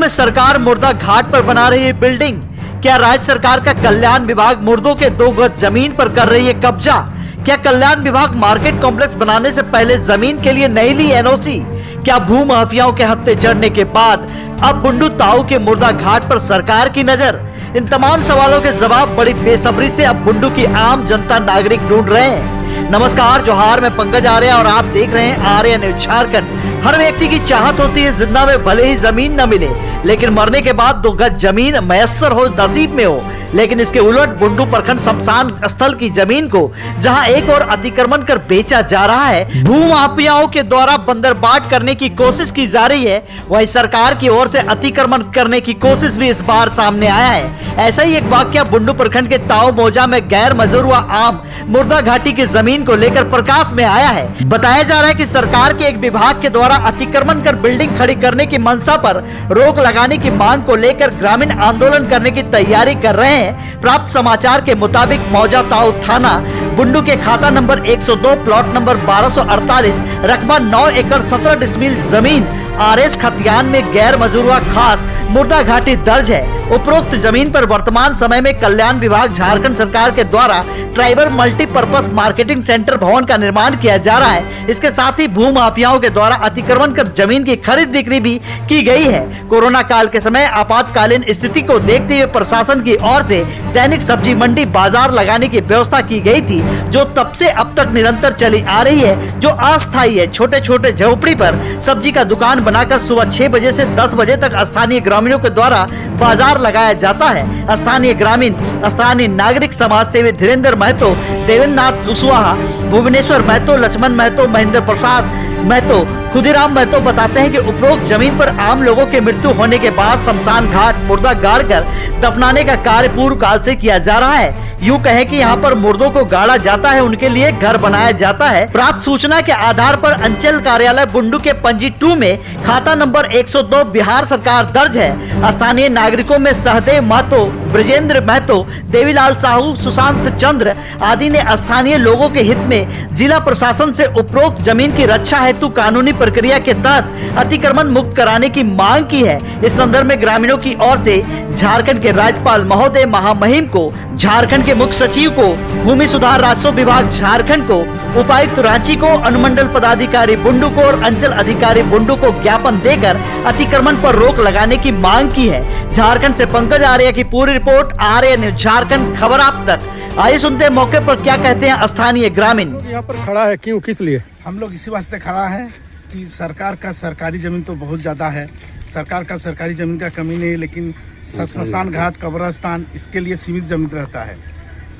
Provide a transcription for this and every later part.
में सरकार मुर्दा घाट पर बना रही है बिल्डिंग। क्या राज्य सरकार का कल्याण विभाग मुर्दों के 2 गज जमीन पर कर रही है कब्जा? क्या कल्याण विभाग मार्केट कॉम्प्लेक्स बनाने से पहले जमीन के लिए नहीं ली एनओसी? क्या भू माफियाओं के हत्थे चढ़ने के बाद अब बुंडू ताऊ के मुर्दा घाट पर सरकार की नजर? इन तमाम सवालों के जवाब बड़ी बेसब्री से अब बुंडू की आम जनता नागरिक ढूंढ रहे हैं। नमस्कार, जोहार, मैं पंकज आर्य और आप देख रहे हैं आर्य न्यूज झारखंड। हर व्यक्ति की चाहत होती है जिंदा में भले ही जमीन न मिले, लेकिन मरने के बाद 2 गज जमीन मयस्सर हो, नसीब में हो। लेकिन इसके उलट बुंडू प्रखंड शमशान स्थल की जमीन को जहां एक और अतिक्रमण कर बेचा जा रहा है, भू माफियाओं के द्वारा बंदरबाट करने की कोशिश की जा रही है, वहीं सरकार की ओर से अतिक्रमण करने की कोशिश भी इस बार सामने आया है। ऐसा ही एक वाकया बुंडू प्रखंड के ताऊ मौजा में गैर मंजूर व आम मुर्दा घाटी की जमीन को लेकर प्रकाश में आया है। बताया जा रहा है कि सरकार के एक विभाग के द्वारा अतिक्रमण कर बिल्डिंग खड़ी करने की मंशा पर रोक लगाने की मांग को लेकर ग्रामीण आंदोलन करने की तैयारी कर रहे हैं। प्राप्त समाचार के मुताबिक मौजा ताऊ थाना बुंडू के खाता नंबर 102 प्लॉट नंबर 1248 रकबा 9 एकड़ 17 डिसमिल जमीन आरएस खतियान में गैर मंजूर व खास मुर्दा घाटी दर्ज है। उपरोक्त जमीन पर वर्तमान समय में कल्याण विभाग झारखंड सरकार के द्वारा ट्राइबल मल्टीपर्पज मार्केटिंग सेंटर भवन का निर्माण किया जा रहा है। इसके साथ ही भू माफियाओं के द्वारा अतिक्रमण कर जमीन की खरीद बिक्री भी की गई है। कोरोना काल के समय आपातकालीन स्थिति को देखते हुए प्रशासन की ओर से दैनिक सब्जी मंडी बाजार लगाने की व्यवस्था की गई थी, जो तब से अब तक निरंतर चली आ रही है, जो अस्थायी है। छोटे छोटे झोपड़ी पर सब्जी का दुकान बनाकर सुबह 6 बजे से 10 बजे तक स्थानीय ग्रामीणों के द्वारा बाजार लगाया जाता है। स्थानीय ग्रामीण, स्थानीय नागरिक समाज सेवी धीरेन्द्र महतो, देवेंद्र नाथ कुशवाहा, भुवनेश्वर महतो, लक्ष्मण महतो, महेंद्र प्रसाद महतो, खुदीराम महतो बताते हैं कि उपरोक्त जमीन पर आम लोगों की मृत्यु होने के बाद शमशान घाट मुर्दा गाड़ कर दफनाने का कार्य पूर्व काल से किया जा रहा है। यूं कहें कि यहाँ पर मुर्दों को गाड़ा जाता है, उनके लिए घर बनाया जाता है। प्राप्त सूचना के आधार पर अंचल कार्यालय बुंडू के पंजी 2 में खाता नंबर 102 बिहार सरकार दर्ज है। स्थानीय नागरिकों में सहदेव महतो, ब्रजेंद्र महतो, देवीलाल साहू, सुशांत चंद्र आदि ने स्थानीय लोगों के हित में जिला प्रशासन से उपरोक्त जमीन की रक्षा हेतु कानूनी प्रक्रिया के तहत अतिक्रमण मुक्त कराने की मांग की है। इस संदर्भ में ग्रामीणों की ओर से झारखंड के राज्यपाल महोदय महामहिम को, झारखंड के मुख्य सचिव को, भूमि सुधार राजस्व विभाग झारखंड को, उपायुक्त रांची को, अनुमंडल पदाधिकारी बुंडू को और अंचल अधिकारी बुंडू को ज्ञापन देकर अतिक्रमण पर रोक लगाने की मांग की है। झारखंड से पंकज आर्य की पूरी रिपोर्ट, आर्य न्यूज झारखंड, खबर आप तक। आइए सुनते हैं मौके पर क्या कहते हैं स्थानीय ग्रामीण। यहाँ पर खड़ा है क्यों, किस लिए? हम लोग इसी वास्ते खड़ा है कि सरकार का सरकारी जमीन तो बहुत ज़्यादा है, सरकार का सरकारी जमीन का कमी नहीं है, लेकिन शमशान घाट, कब्रस्तान, इसके लिए सीमित जमीन रहता है।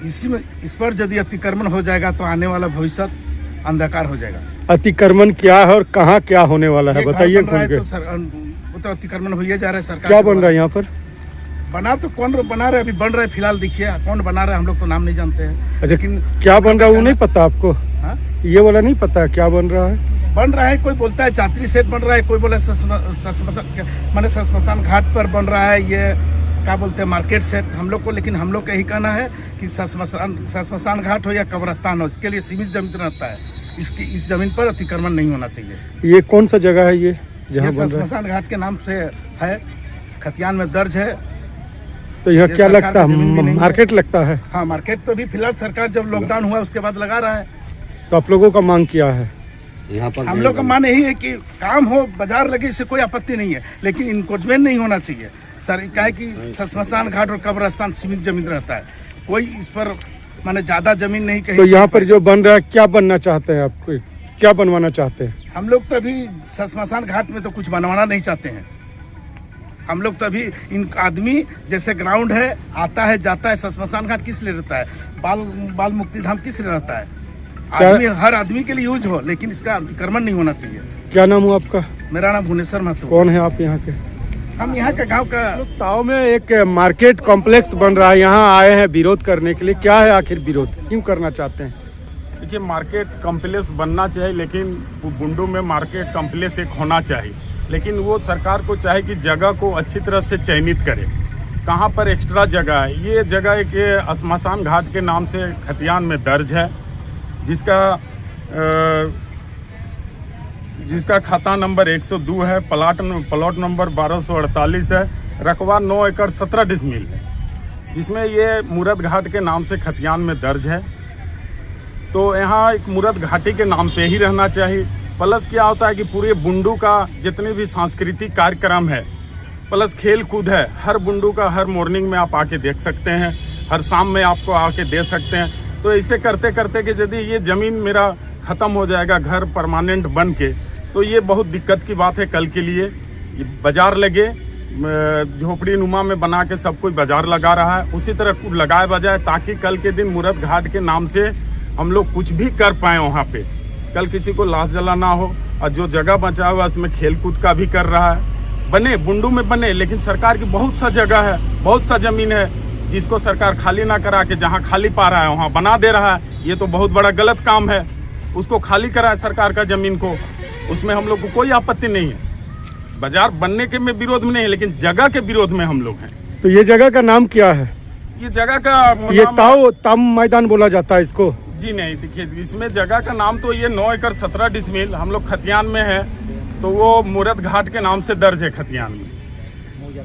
इस पर यदि अतिक्रमण हो जाएगा तो आने वाला भविष्य अंधकार हो जाएगा। अतिक्रमण क्या है और कहाँ क्या होने वाला है, बताइए। वो तो अतिक्रमण हो जा रहा है। सरकार क्या बन रहा है यहाँ पर? बना तो कौन बना रहा है, अभी बन रहा है फिलहाल, देखिए कौन बना रहा है, हम लोग तो नाम नहीं जानते हैं। लेकिन क्या बन रहा है वो नहीं पता आपको? हाँ? ये वाला नहीं पता क्या बन रहा है? बन रहा है, कोई बोलता है चात्री सेट बन रहा है, कोई बोला शमशान घाट पर बन रहा है, ये क्या बोलते हैं मार्केट सेट। हम लोग को, लेकिन हम लोग का यही कहना है कि शमशान घाट हो या कब्रस्तान हो, इसके लिए सीमित जमीन रहता है। इस जमीन पर अतिक्रमण नहीं होना चाहिए। ये कौन सा जगह है ये जहाँ शमशान घाट के नाम से है, खतियान में दर्ज है। तो यहाँ क्या लगता है, मार्केट लगता है? हाँ, मार्केट तो भी फिलहाल सरकार जब लॉकडाउन हुआ उसके बाद लगा रहा है। तो आप लोगों का मांग क्या है? यहाँ पर हम लोग का मान यही है कि काम हो, बाजार लगे, इससे कोई आपत्ति नहीं है, लेकिन इंक्रोचमेंट नहीं होना चाहिए। सर क्या है कि शमशान घाट और कब्रस्तान सीमित जमीन रहता है, कोई इस पर माने ज्यादा जमीन नहीं कहीं। तो यहाँ पर जो बन रहा है, क्या बनना चाहते हैं आप, क्या बनवाना चाहते हैं? हम लोग तो अभी शमशान घाट में तो कुछ बनवाना नहीं चाहते हैं। हम लोग तभी इन आदमी जैसे ग्राउंड है, आता है जाता है। शमशान घाट किस लिए रहता है, बाल मुक्ति धाम किस लिए रहता है? आदमी, हर आदमी के लिए यूज हो, लेकिन इसका अतिक्रमण नहीं होना चाहिए। क्या नाम हुआ आपका? मेरा नाम भुवनेश्वर महतो। कौन है आप यहाँ के? हम यहाँ के गांव का। ताऊ में एक मार्केट कॉम्प्लेक्स बन रहा है, यहाँ आए हैं विरोध करने के लिए। क्या है आखिर विरोध, क्यों करना चाहते हैं? देखिए, मार्केट कॉम्प्लेक्स बनना चाहिए, लेकिन बुंडू में मार्केट कॉम्प्लेक्स एक होना चाहिए, लेकिन वो सरकार को चाहे कि जगह को अच्छी तरह से चयनित करे। कहाँ पर एक्स्ट्रा जगह है? ये जगह एक शमशान घाट के नाम से खतियान में दर्ज है, जिसका जिसका खाता नंबर 102 है, प्लॉट नंबर 1248 है, रकबा 9 एकड़ 17 डिसमिल है, जिसमें ये मूरत घाट के नाम से खतियान में दर्ज है। तो यहाँ एक मूरत घाटी के नाम पे ही रहना चाहिए। प्लस क्या होता है कि पूरे बुंडू का जितने भी सांस्कृतिक कार्यक्रम है, प्लस खेल कूद है, हर बुंडू का हर मॉर्निंग में आप आके देख सकते हैं, हर शाम में आपको आके दे सकते हैं। तो ऐसे करते करते कि यदि ये ज़मीन मेरा ख़त्म हो जाएगा घर परमानेंट बन के, तो ये बहुत दिक्कत की बात है कल के लिए। ये बाजार लगे, झोपड़ी नुमा में बना के सब कोई बाजार लगा रहा है, उसी तरह लगाए बजाए, ताकि कल के दिन मूरत घाट के नाम से हम लोग कुछ भी कर पाए वहाँ पे, कल किसी को लाश जला ना हो। और जो जगह बचा हुआ उसमें खेल कूद का भी कर रहा है, बने बुंडू में बने, लेकिन सरकार की बहुत सा जगह है, बहुत सा जमीन है जिसको सरकार खाली ना करा के जहाँ खाली पा रहा है वहाँ बना दे रहा है। ये तो बहुत बड़ा गलत काम है, उसको खाली कराए सरकार का जमीन को, उसमें हम लोग को कोई आपत्ति नहीं है। बाजार बनने के में विरोध में नहीं, लेकिन जगह के विरोध में हम लोग हैं। तो ये जगह का नाम क्या है? ये जगह का ये ताम मैदान बोला जाता है इसको? जी नहीं, देखिए इसमें जगह का नाम तो ये 9 एकड़ 17 डिसमिल, हम लोग खतियान में है, तो वो मूरत घाट के नाम से दर्ज है खतियान में।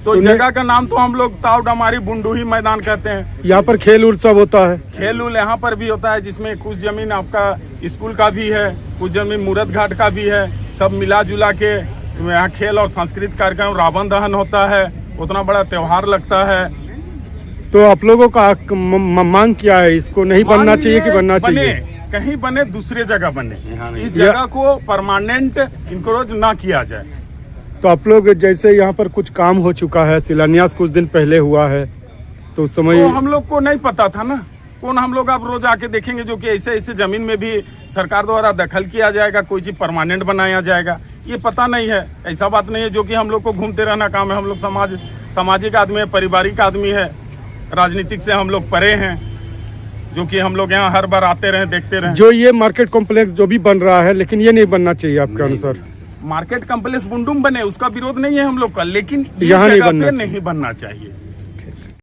तो जगह का नाम तो हम लोग ताव डमारी बुंडू ही मैदान कहते हैं। यहाँ पर खेल उल सब होता है? खेल उल यहाँ पर भी होता है, जिसमें कुछ जमीन आपका स्कूल का भी है, कुछ जमीन मूरत घाट का भी है, सब मिला जुला के यहाँ खेल और सांस्कृतिक कार्यक्रम, रावण दहन होता है, उतना बड़ा त्योहार लगता है। तो आप लोगों का मांग क्या है? इसको नहीं बनना चाहिए कि बनना चाहिए? कहीं बने, दूसरे जगह बने, इस जगह को परमानेंट इंक्रोच ना किया जाए। तो आप लोग जैसे यहाँ पर कुछ काम हो चुका है, शिलान्यास कुछ दिन पहले हुआ है, तो उस समय तो हम लोग को नहीं पता था ना, कौन हम लोग आप रोज आके देखेंगे जो कि ऐसे ऐसे जमीन में भी सरकार द्वारा दखल किया जाएगा, कोई चीज परमानेंट बनाया जाएगा, ये पता नहीं है। ऐसा बात नहीं है जो कि हम लोग को घूमते रहना काम है। हम लोग सामाजिक आदमी है, पारिवारिक आदमी है, राजनीतिक से हम लोग परे हैं, जो कि हम लोग यहाँ हर बार आते रहे, देखते रहे। जो ये मार्केट कॉम्प्लेक्स जो भी बन रहा है, लेकिन ये नहीं बनना चाहिए आपके अनुसार? मार्केट कॉम्प्लेक्स बुंडू में बने, उसका विरोध नहीं है हम लोग का, लेकिन यहाँ नहीं बनना चाहिए।